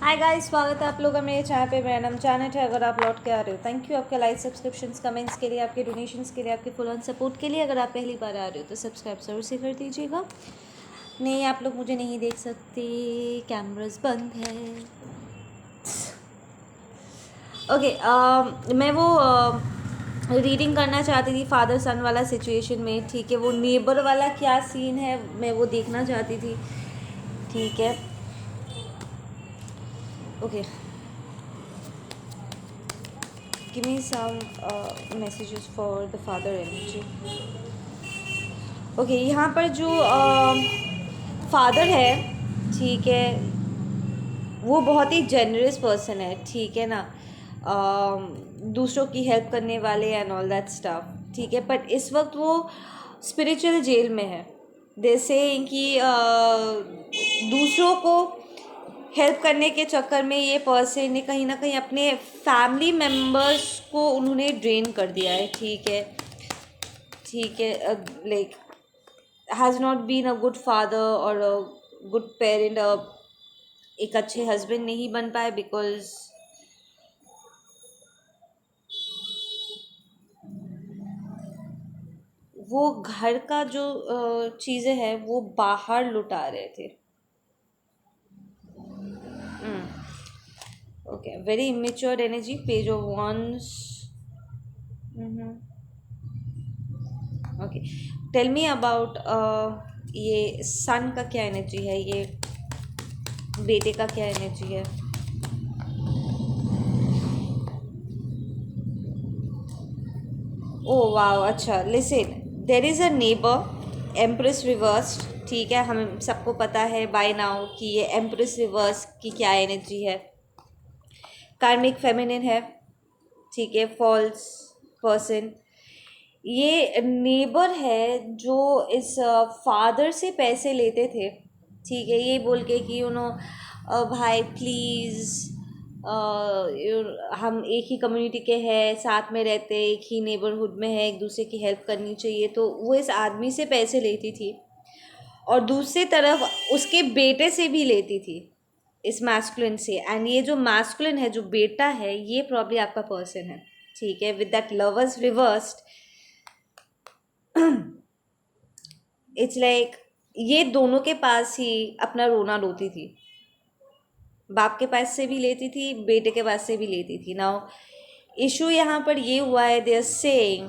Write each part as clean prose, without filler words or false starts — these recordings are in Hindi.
हाय गाइस, स्वागत है आप लोगों का मेरे चैनल पे। मेरा नाम जानत है। अगर आप लौट के आ रहे हो, थैंक यू आपके लाइक, सब्सक्रिप्शंस, कमेंट्स के लिए, आपके डोनेशंस के लिए, आपके फुल ऑन सपोर्ट के लिए। अगर आप पहली बार आ रहे हो तो सब्सक्राइब जरूर से कर दीजिएगा। नहीं, आप लोग मुझे नहीं देख सकते, कैमरास बंद है। ओके, मैं वो रीडिंग करना चाहती थी फादर सन वाला सिचुएशन में। ठीक है, वो नेबर वाला क्या सीन है मैं वो देखना चाहती थी। ठीक है, okay, give me some messages for the father energy. Okay, यहाँ पर जो फादर है, ठीक है, वो बहुत ही जेनरस पर्सन है। ठीक है ना, दूसरों की हेल्प करने वाले एंड ऑल दैट स्टफ। ठीक है, बट इस वक्त वो स्पिरिचुअल जेल में है। जैसे कि दूसरों को हेल्प करने के चक्कर में ये पर्सन ने कहीं ना कहीं अपने फैमिली मेम्बर्स को उन्होंने ड्रेन कर दिया है। ठीक है, ठीक है, like has not been a good father और अ गुड पेरेंट, एक अच्छे हस्बैंड नहीं बन पाए बिकॉज वो घर का जो चीज़ें हैं वो बाहर लुटा रहे थे। Okay, very immature energy, page of once. Okay, tell me about ये सन का क्या एनर्जी है, ये बेटे का क्या एनर्जी है। ओ वाह, अच्छा, listen, there is a neighbour empress reversed. ठीक है, हम सबको पता है बाय नाउ कि ये एम्प्रेस रिवर्स की क्या एनर्जी है। कार्मिक फेमिनिन है। ठीक है, फॉल्स पर्सन। ये नेबर है जो इस फादर से पैसे लेते थे। ठीक है, ये बोल के कि भाई प्लीज़, हम एक ही कम्युनिटी के हैं, साथ में रहते, एक ही नेबरहुड में है, एक दूसरे की हेल्प करनी चाहिए। तो वो इस आदमी से पैसे लेती थी और दूसरी तरफ उसके बेटे से भी लेती थी, इस मैस्कुलिन से। एंड ये जो मैस्कुलिन है, जो बेटा है, ये प्रॉब्ली आपका पर्सन है। ठीक है, with that lovers reversed, it's like ये दोनों के पास ही अपना रोना रोती थी। बाप के पास से भी लेती थी, बेटे के पास से भी लेती थी। नाउ इशू यहाँ पर ये हुआ है, दे आर सेइंग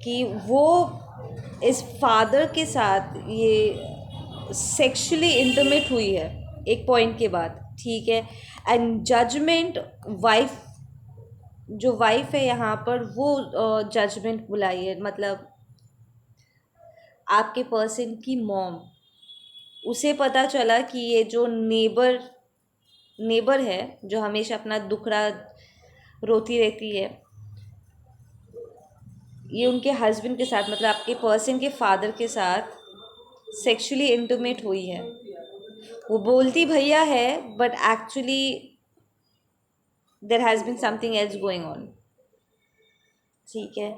कि वो इस फादर के साथ ये सेक्सुअली इंटीमेट हुई है एक पॉइंट के बाद। ठीक है, एंड जजमेंट वाइफ, जो वाइफ है यहाँ पर, वो जजमेंट बुलाई है। मतलब आपके पर्सन की मॉम, उसे पता चला कि ये जो नेबर है, जो हमेशा अपना दुखड़ा रोती रहती है, ये उनके हस्बैंड के साथ, मतलब आपके पर्सन के फादर के साथ सेक्सुअली इंटीमेट हुई है। वो बोलती भैया है, but actually there has been something else going on. ठीक है,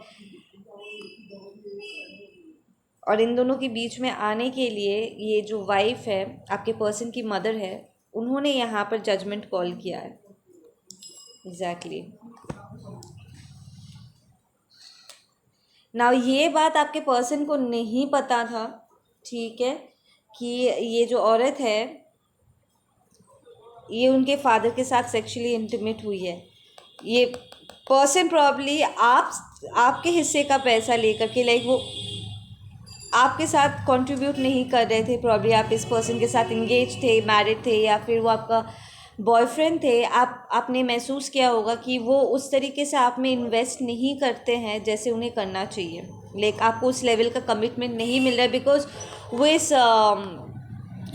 और इन दोनों के बीच में आने के लिए ये जो वाइफ है, आपके पर्सन की मदर है, उन्होंने यहाँ पर जजमेंट कॉल किया है। एग्जैक्टली। नाउ ये बात आपके पर्सन को नहीं पता था। ठीक है, कि ये जो औरत है, ये उनके फादर के साथ सेक्सुअली इंटीमेट हुई है। ये पर्सन प्रॉब्ली आपके हिस्से का पैसा लेकर के, लाइक वो आपके साथ कंट्रीब्यूट नहीं कर रहे थे। प्रॉब्ली आप इस पर्सन के साथ इंगेज थे, मैरिड थे, या फिर वो आपका बॉयफ्रेंड थे। आपने महसूस किया होगा कि वो उस तरीके से आप में इन्वेस्ट नहीं करते हैं जैसे उन्हें करना चाहिए। लाइक आपको उस लेवल का कमिटमेंट नहीं मिल रहा है बिकॉज वो इस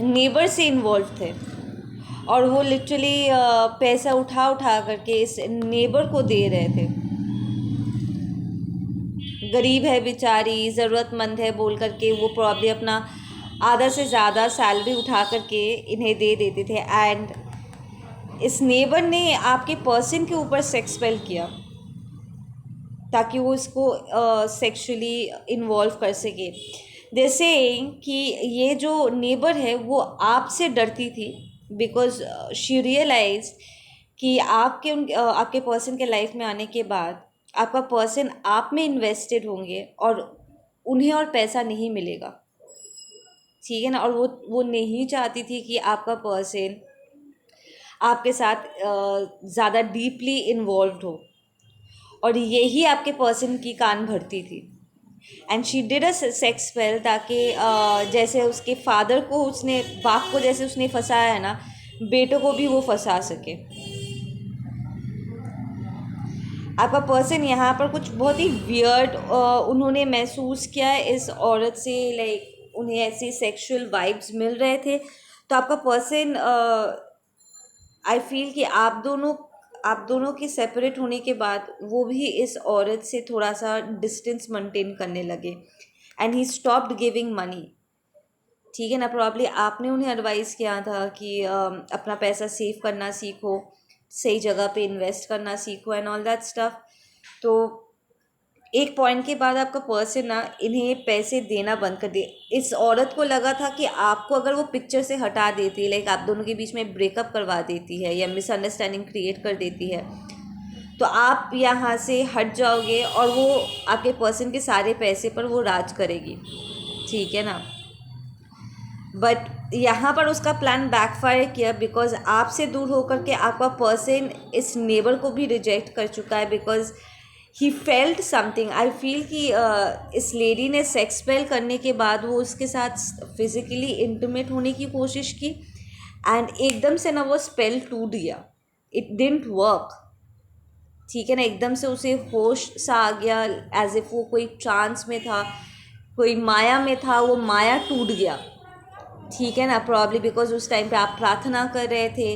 नेबर से इन्वॉल्व थे और वो लिटरली पैसा उठा उठा करके इस नेबर को दे रहे थे। गरीब है बेचारी, ज़रूरतमंद है बोल करके वो प्रॉब्ली अपना आधा से ज़्यादा सैलरी उठा करके इन्हें दे देते थे। एंड इस नेबर ने आपके पर्सन के ऊपर सेक्स पेल किया ताकि वो इसको सेक्सुअली इन्वॉल्व कर सके। जैसे कि ये जो नेबर है वो आपसे डरती थी बिकॉज शी रियलाइज कि आपके पर्सन के लाइफ में आने के बाद आपका पर्सन आप में इन्वेस्टेड होंगे और उन्हें और पैसा नहीं मिलेगा, ठीक है ना। और वो नहीं चाहती थी कि आपका पर्सन आपके साथ ज़्यादा डीपली इन्वॉल्व हो, और यही आपके पर्सन की कान भरती थी। And she did a sex spell, ताकि जैसे उसके फादर को उसने, बाप को जैसे उसने फंसाया है ना, बेटों को भी वो फंसा सके। आपका पर्सन यहाँ पर कुछ बहुत ही वियर्ड उन्होंने महसूस किया है इस औरत से, लाइक उन्हें ऐसे सेक्सुअल वाइब्स मिल रहे थे। तो आपका पर्सन, आई फील कि आप दोनों के सेपरेट होने के बाद वो भी इस औरत से थोड़ा सा डिस्टेंस मेंटेन करने लगे, and he stopped giving money, ठीक है ना। प्रॉब्ली आपने उन्हें एडवाइस किया था कि अपना पैसा सेव करना सीखो, सही जगह पे इन्वेस्ट करना सीखो एंड ऑल दैट स्टफ। तो एक पॉइंट के बाद आपका पर्सन ना इन्हें पैसे देना बंद कर दिए। इस औरत को लगा था कि आपको अगर वो पिक्चर से हटा देती है, लाइक आप दोनों के बीच में ब्रेकअप करवा देती है या मिसअंडरस्टैंडिंग क्रिएट कर देती है, तो आप यहाँ से हट जाओगे और वो आपके पर्सन के सारे पैसे पर वो राज करेगी, ठीक है ना। बट यहाँ पर उसका प्लान बैकफायर किया, बिकॉज आपसे दूर होकर के आपका पर्सन इस नेबर को भी रिजेक्ट कर चुका है, because he felt something. I feel कि इस लेडी ने सेक्स स्पेल करने के बाद वो उसके साथ फिजिकली इंटीमेट होने की कोशिश की, एंड एकदम से ना वो स्पेल टूट गया, इट डिडंट वर्क, ठीक है ना। एकदम से उसे होश सा आ गया, एज इफ वो कोई ट्रांस में था, कोई माया में था, वो माया टूट गया, ठीक है ना। प्रॉब्ली बिकॉज उस टाइम पे आप प्रार्थना कर रहे थे,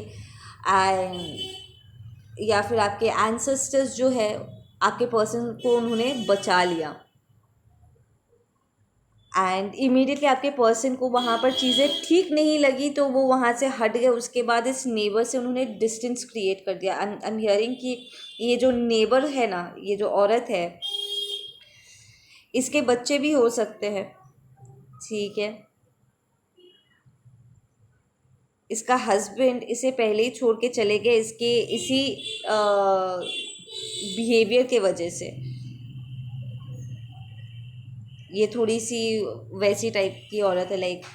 एंड या फिर आपके एंसेस्टर्स जो है आपके पर्सन को उन्होंने बचा लिया, एंड इमीडिएटली आपके पर्सन को वहाँ पर चीज़ें ठीक नहीं लगी, तो वो वहाँ से हट गए। उसके बाद इस नेबर से उन्होंने डिस्टेंस क्रिएट कर दिया। आई एम हियरिंग कि ये जो नेबर है ना, ये जो औरत है, इसके बच्चे भी हो सकते हैं, ठीक है। इसका हस्बैंड इसे पहले ही छोड़ के चले गए, इसके इसी बिहेवियर के वजह से। ये थोड़ी सी वैसी टाइप की औरत है, लाइक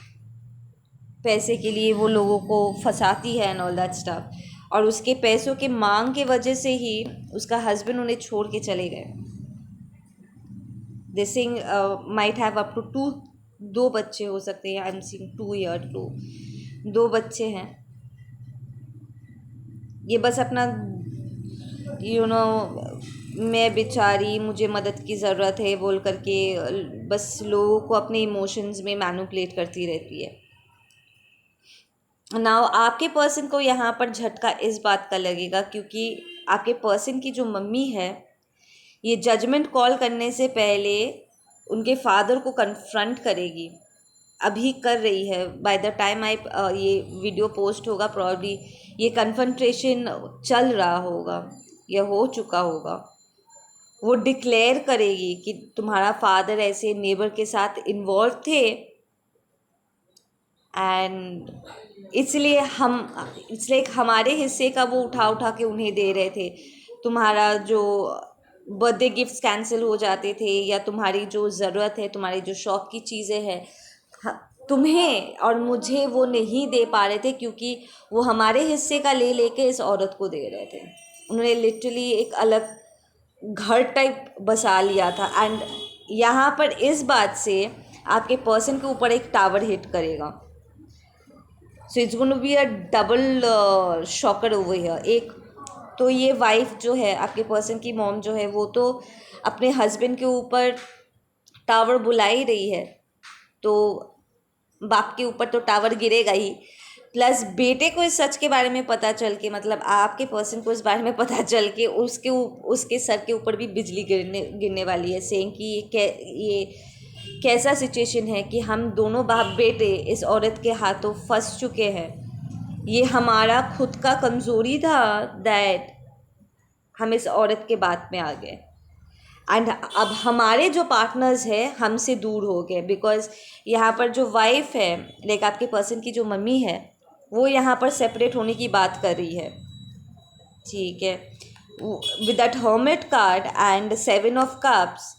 पैसे के लिए वो लोगों को फंसाती है एंड ऑल दैट स्टफ, और उसके पैसों के मांग के वजह से ही उसका हस्बैंड उन्हें छोड़ के चले गए। This thing might have up to 2 बच्चे हो सकते हैं। आई एम सीइंग 2 ईयर 2 बच्चे हैं। ये बस अपना मैं बेचारी, मुझे मदद की ज़रूरत है बोल करके बस लोगों को अपने इमोशंस में मैनिपुलेट करती रहती है। नाउ आपके पर्सन को यहाँ पर झटका इस बात का लगेगा, क्योंकि आपके पर्सन की जो मम्मी है, ये जजमेंट कॉल करने से पहले उनके फादर को कन्फ्रंट करेगी, अभी कर रही है। बाय द टाइम ये वीडियो पोस्ट होगा, प्रॉब्ली ये कन्फ्रंटेशन चल रहा होगा या हो चुका होगा। वो डिक्लेयर करेगी कि तुम्हारा फादर ऐसे नेबर के साथ इन्वॉल्व थे, एंड इसलिए हमारे हिस्से का वो उठा के उन्हें दे रहे थे। तुम्हारा जो बर्थडे गिफ्ट्स कैंसिल हो जाते थे, या तुम्हारी जो ज़रूरत है, तुम्हारी जो शौक़ की चीज़ें हैं, तुम्हें और मुझे वो नहीं दे पा रहे थे, क्योंकि वो हमारे हिस्से का ले लेके इस औरत को दे रहे थे। उन्होंने लिटरली एक अलग घर टाइप बसा लिया था। एंड यहाँ पर इस बात से आपके पर्सन के ऊपर एक टावर हिट करेगा। So it's going to be a double shocker over here. एक तो ये वाइफ जो है, आपके पर्सन की मॉम जो है, वो तो अपने हस्बैंड के ऊपर टावर बुला ही रही है, तो बाप के ऊपर तो टावर गिरेगा ही। प्लस बेटे को इस सच के बारे में पता चल के, मतलब आपके पर्सन को इस बारे में पता चल के उसके सर के ऊपर भी बिजली गिरने वाली है, सेइंग कि ये कैसा सिचुएशन है कि हम दोनों बाप बेटे इस औरत के हाथों फंस चुके हैं। ये हमारा खुद का कमज़ोरी था दैट हम इस औरत के बात में आ गए, एंड अब हमारे जो पार्टनर्स हैं हमसे दूर हो गए, बिकॉज यहाँ पर जो वाइफ है, लाइक आपके पर्सन की जो मम्मी है, वो यहाँ पर सेपरेट होने की बात कर रही है, ठीक है। With that hermit card and 7 of cups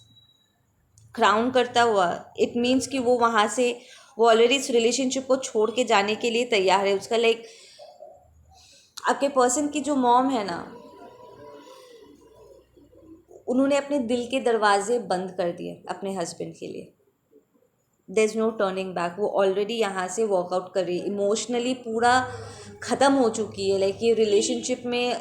crown करता हुआ, इट मीन्स कि वो वहाँ से, वो ऑलरेडी इस रिलेशनशिप को छोड़ के जाने के लिए तैयार है। उसका लाइक आपके पर्सन की जो मॉम है ना, उन्होंने अपने दिल के दरवाजे बंद कर दिए अपने हस्बैंड के लिए। There is no turning back. वो ऑलरेडी यहाँ से वॉकआउट कर रही है, इमोशनली पूरा ख़त्म हो चुकी है। लाइक ये रिलेशनशिप में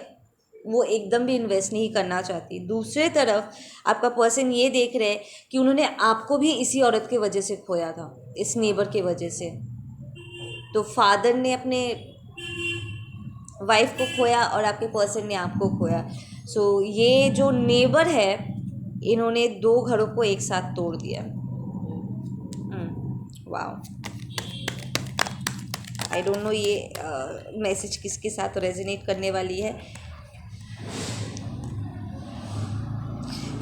वो एकदम भी इन्वेस्ट नहीं करना चाहती। दूसरे तरफ आपका पर्सन ये देख रहे हैं कि उन्होंने आपको भी इसी औरत की वजह से खोया था, इस नेबर की वजह से। तो फादर ने अपने वाइफ को खोया और आपके पर्सन ने आपको खोया। सो ये जो नेबर है, इन्होंने 2 घरों को एक साथ तोड़ दिया। वाह, आई डोंट नो ये मैसेज किसके साथ रेजोनेट करने वाली है।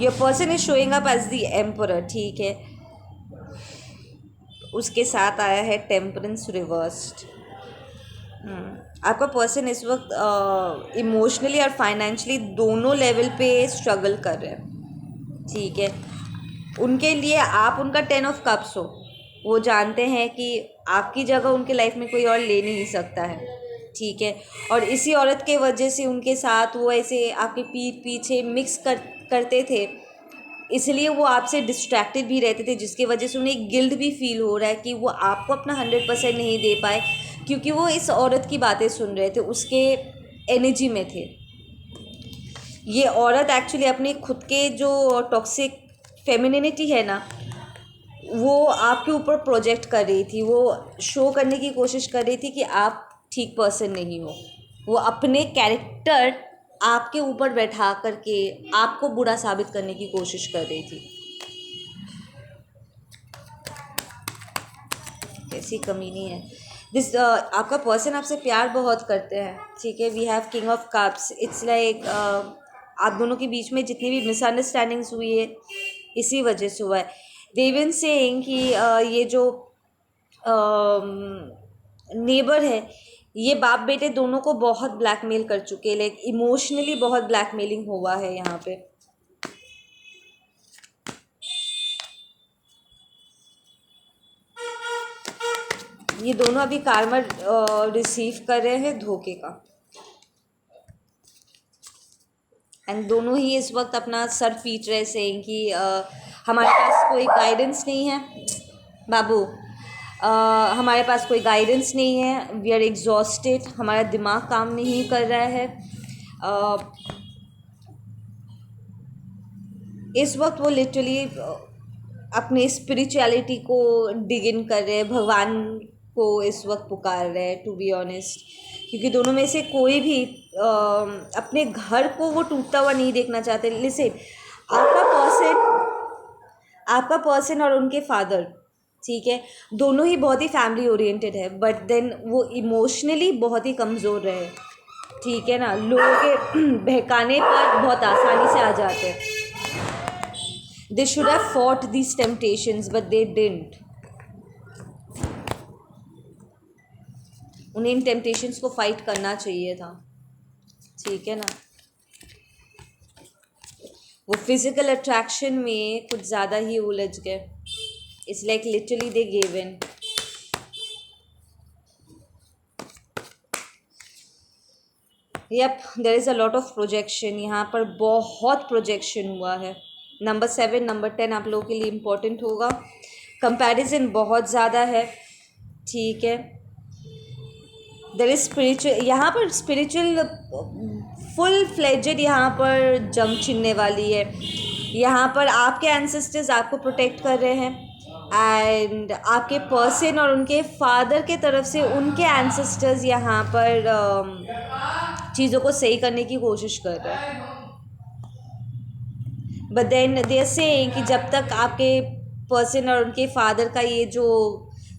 Your person is showing up as the emperor, ठीक है। उसके साथ आया है टेम्परेंस रिवर्स्ड। आपका पर्सन इस वक्त इमोशनली और फाइनेंशियली दोनों लेवल पे स्ट्रगल कर रहे हैं, ठीक है। उनके लिए आप उनका 10 ऑफ कप्स हो। वो जानते हैं कि आपकी जगह उनके लाइफ में कोई और ले नहीं सकता है, ठीक है। और इसी औरत के वजह से उनके साथ वो ऐसे आपके पीठ पीछे मिक्स करते थे, इसलिए वो आपसे डिस्ट्रैक्टेड भी रहते थे, जिसकी वजह से उन्हें गिल्ट भी फील हो रहा है कि वो आपको अपना 100% नहीं दे पाए, क्योंकि वो इस औरत की बातें सुन रहे थे, उसके एनर्जी में थे। ये औरत एक्चुअली अपने खुद के जो टॉक्सिक फेमिनिनिटी है ना, वो आपके ऊपर प्रोजेक्ट कर रही थी। वो शो करने की कोशिश कर रही थी कि आप ठीक पर्सन नहीं हो। वो अपने कैरेक्टर आपके ऊपर बैठा करके आपको बुरा साबित करने की कोशिश कर रही थी। कैसी कमी नहीं है दिस। आपका पर्सन आपसे प्यार बहुत करते हैं, ठीक है। We have king of cups. It's like आप दोनों के बीच में जितनी भी मिसअंडरस्टैंडिंग्स हुई है, इसी वजह से हुआ है। दे विल सेइंग कि ये जो नेबर है, ये बाप बेटे दोनों को बहुत ब्लैकमेल कर चुके हैं। लाइक इमोशनली बहुत ब्लैकमेलिंग हुआ है यहाँ पे। ये दोनों अभी कार्मा रिसीव कर रहे हैं धोखे का, एंड दोनों ही इस वक्त अपना सर पीट रहे से कि हमारे पास कोई गाइडेंस नहीं है बाबू, हमारे पास कोई गाइडेंस नहीं है, वी आर एग्जॉस्टेड, हमारा दिमाग काम नहीं कर रहा है। इस वक्त वो लिटरली अपनी स्पिरिचुअलिटी को डिग इन कर रहे हैं, भगवान को इस वक्त पुकार रहे हैं, टू बी ऑनेस्ट। क्योंकि दोनों में से कोई भी अपने घर को वो टूटता हुआ नहीं देखना चाहते। लिसन, आपका पर्सन और उनके फादर, ठीक है, दोनों ही बहुत ही फैमिली ओरिएंटेड है, बट देन वो इमोशनली बहुत ही कमज़ोर रहे, ठीक है ना। लोगों के बहकाने पर बहुत आसानी से आ जाते हैं। They should have fought these temptations, but they didn't. उन्हें इन टेम्पटेशंस को फाइट करना चाहिए था, ठीक है ना। वो फिजिकल अट्रैक्शन में कुछ ज़्यादा ही उलझ गए। It's like literally they gave in. Yup, there is a lot of projection. यहाँ पर बहुत प्रोजेक्शन हुआ है। नंबर 7, नंबर 10 आप लोगों के लिए इम्पोर्टेंट होगा। कंपैरिजन बहुत ज़्यादा है, ठीक है। देयर इज स्पिरिचुअल, यहाँ पर स्पिरिचुअल फुल फ्लेजेड यहाँ पर जंग छिड़ने वाली है। यहाँ पर आपके एंसेस्टर्स आपको प्रोटेक्ट कर रहे हैं, एंड आपके पर्सन और उनके फादर के तरफ से उनके एंसेस्टर्स यहाँ पर चीज़ों को सही करने की कोशिश कर रहे हैं। But then they are saying कि जब तक आपके पर्सन और उनके फादर का ये जो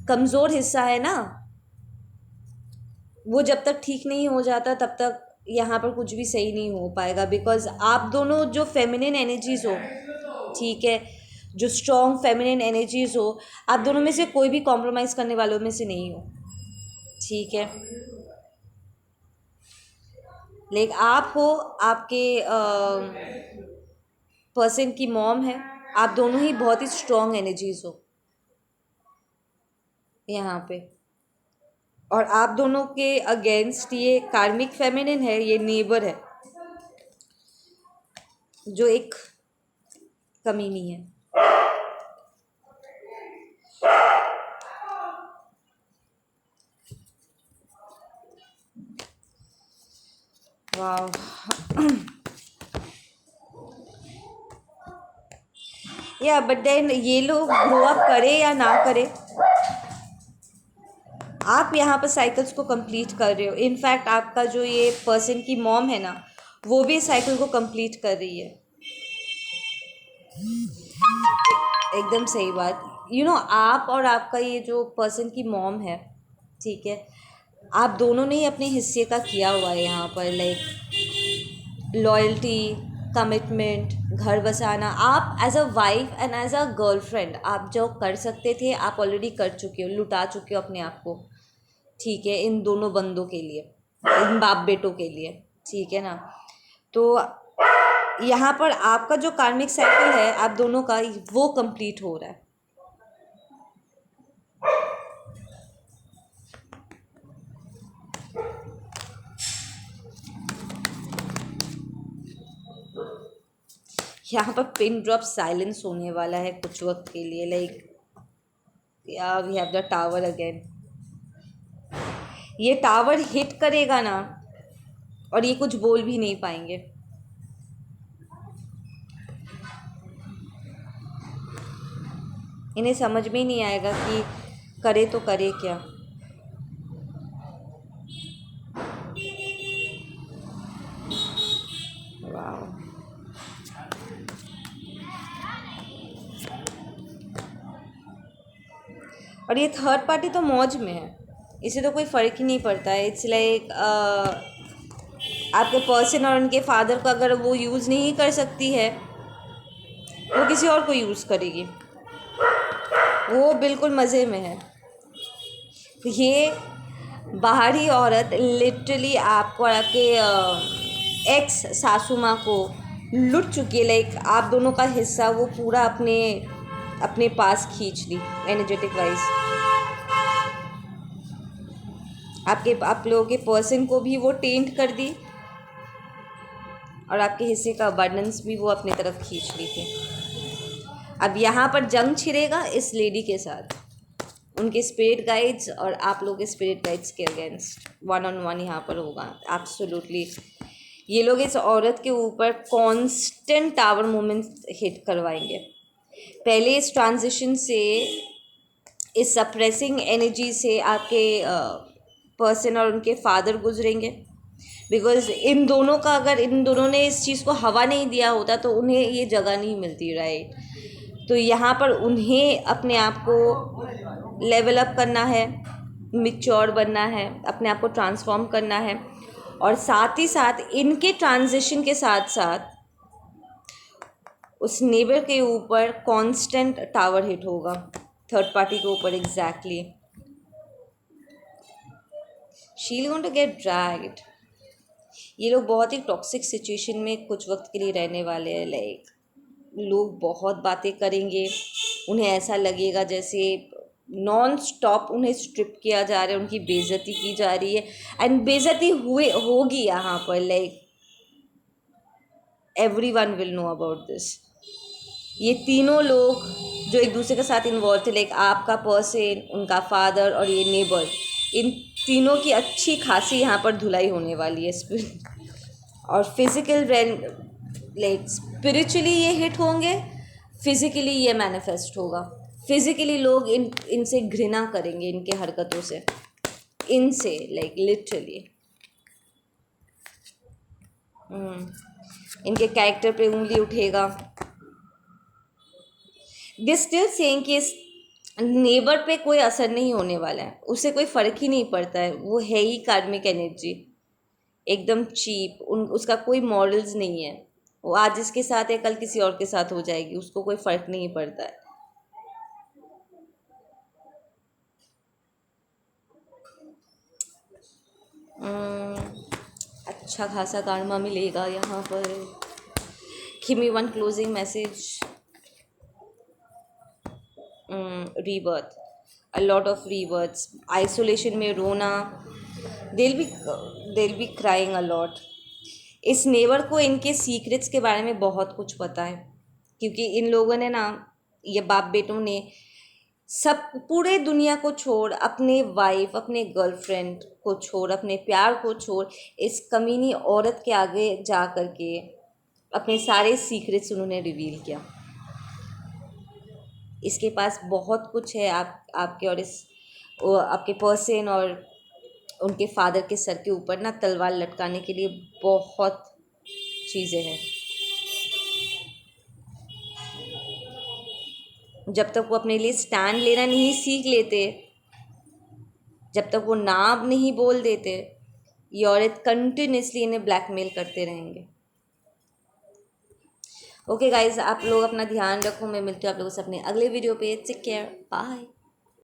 कमज़ोर हिस्सा है ना, वो जब तक ठीक नहीं हो जाता तब तक यहाँ पर कुछ भी सही नहीं हो पाएगा। बिकॉज आप दोनों जो फेमिनिन एनर्जीज हो, ठीक है, जो स्ट्रॉन्ग फेमिनिन एनर्जीज हो, आप दोनों में से कोई भी कॉम्प्रोमाइज़ करने वालों में से नहीं हो, ठीक है। लाइक आप हो, आपके पर्सन की मॉम है, आप दोनों ही बहुत ही स्ट्रॉन्ग एनर्जीज हो यहाँ पे। और आप दोनों के अगेंस्ट ये कार्मिक फेमिनिन है, ये नेबर है जो एक कमीनी है। वाह। या बट देन ये लोग ग्रो अप करे या ना करे, आप यहाँ पर साइकिल्स को कंप्लीट कर रहे हो। इनफैक्ट आपका जो ये पर्सन की मॉम है ना, वो भी साइकिल को कंप्लीट कर रही है। एकदम सही बात। आप और आपका ये जो पर्सन की मॉम है, ठीक है, आप दोनों ने ही अपने हिस्से का किया हुआ है यहाँ पर। लाइक लॉयल्टी, कमिटमेंट, घर बसाना। आप as a wife and as a girlfriend आप जो कर सकते थे आप ऑलरेडी कर चुके हो, लुटा चुके हो अपने आप को, ठीक है, इन दोनों बंदों के लिए, इन बाप बेटों के लिए, ठीक है ना। तो यहाँ पर आपका जो कार्मिक साइकिल है आप दोनों का, वो कंप्लीट हो रहा है। यहाँ पर पिन ड्रॉप साइलेंस होने वाला है कुछ वक्त के लिए। लाइक या we have the tower again. ये टावर हिट करेगा ना, और ये कुछ बोल भी नहीं पाएंगे। इन्हें समझ में ही नहीं आएगा कि करे तो करे क्या। वाह। और ये थर्ड पार्टी तो मौज में है, इसे तो कोई फ़र्क ही नहीं पड़ता है। इट्स लाइक आपके पर्सन और उनके फादर को अगर वो यूज़ नहीं कर सकती है, वो किसी और को यूज़ करेगी, वो बिल्कुल मज़े में है। ये बाहरी औरत लिटरली आपको और आपके एक्स सासू माँ को लुट चुकी है। लाइक आप दोनों का हिस्सा वो पूरा अपने अपने पास खींच ली एनर्जेटिक वाइज। आप लोगों के पर्सन को भी वो टेंट कर दी, और आपके हिस्से का अबंडेंस भी वो अपनी तरफ खींच ली थी। अब यहाँ पर जंग छिड़ेगा इस लेडी के साथ, उनके स्पिरिट गाइड्स और आप लोगों के स्पिरिट गाइड्स के अगेंस्ट 1-on-1 यहाँ पर होगा एब्सोल्युटली। ये लोग इस औरत के ऊपर कांस्टेंट टावर मूवमेंट हिट करवाएंगे। पहले इस ट्रांजिशन से, इस सप्रेसिंग एनर्जी से आपके पर्सन और उनके फादर गुजरेंगे। बिकॉज इन दोनों ने इस चीज़ को हवा नहीं दिया होता तो उन्हें ये जगह नहीं मिलती, राइट। तो यहाँ पर उन्हें अपने आप को लेवल अप करना है, मिच्योर बनना है, अपने आप को ट्रांसफॉर्म करना है। और साथ ही साथ इनके ट्रांजिशन के साथ साथ उस नेबर के ऊपर कांस्टेंट टावर हिट होगा, थर्ड पार्टी के ऊपर। Exactly she is going to get dragged. ये लोग बहुत ही टॉक्सिक सिचुएशन में कुछ वक्त के लिए रहने वाले हैं। लाइक लोग बहुत बातें करेंगे, उन्हें ऐसा लगेगा जैसे नॉन स्टॉप उन्हें स्ट्रिप किया जा रहा है, उनकी बेइज्जती की जा रही है। एंड बेइज्जती होगी यहाँ पर। Like everyone will know about this। ये तीनों लोग जो एक दूसरे के साथ इन्वॉल्व थे, लाइक आपका पर्सन, उनका फादर और ये नेबर, इन तीनों की अच्छी खासी यहाँ पर धुलाई होने वाली है। और फिजिकल लाइक स्पिरिचुअली ये हिट होंगे, फिजिकली ये मैनिफेस्ट होगा। फिजिकली लोग इनसे घृणा करेंगे, इनके हरकतों से, इनसे लाइक लिटरली इनके कैरेक्टर पे उंगली उठेगा। दिस स्टिल सेइंग कि इस नेबर पे कोई असर नहीं होने वाला है, उसे कोई फ़र्क ही नहीं पड़ता है, वो है ही कार्मिक एनर्जी, एकदम चीप। उसका कोई मॉरल्स नहीं है। वो आज इसके साथ है, कल किसी और के साथ हो जाएगी, उसको कोई फ़र्क नहीं पड़ता है। अच्छा खासा karma मिलेगा यहाँ पर. Give me one closing message. Rebirth. A lot of rebirths. Isolation में रोना. They'll be crying a lot. इस नेबर को इनके सीक्रेट्स के बारे में बहुत कुछ पता है, क्योंकि इन लोगों ने ना, ये बाप बेटों ने सब पूरे दुनिया को छोड़, अपने वाइफ, अपने गर्लफ्रेंड को छोड़, अपने प्यार को छोड़, इस कमीनी औरत के आगे जा कर के अपने सारे सीक्रेट्स उन्होंने रिवील किया. इसके पास बहुत कुछ है आपके और आपके पर्सन और उनके फादर के सर के ऊपर ना तलवार लटकाने के लिए बहुत चीज़ें हैं. जब तक वो अपने लिए स्टैंड लेना नहीं सीख लेते, जब तक वो ना नहीं बोल देते, ये औरत कंटिन्यूसली इन्हें ब्लैकमेल करते रहेंगे. ओके गाइज, आप लोग अपना ध्यान रखो. मैं मिलती हूँ आप लोगों से अपने अगले वीडियो पे. Take care, bye.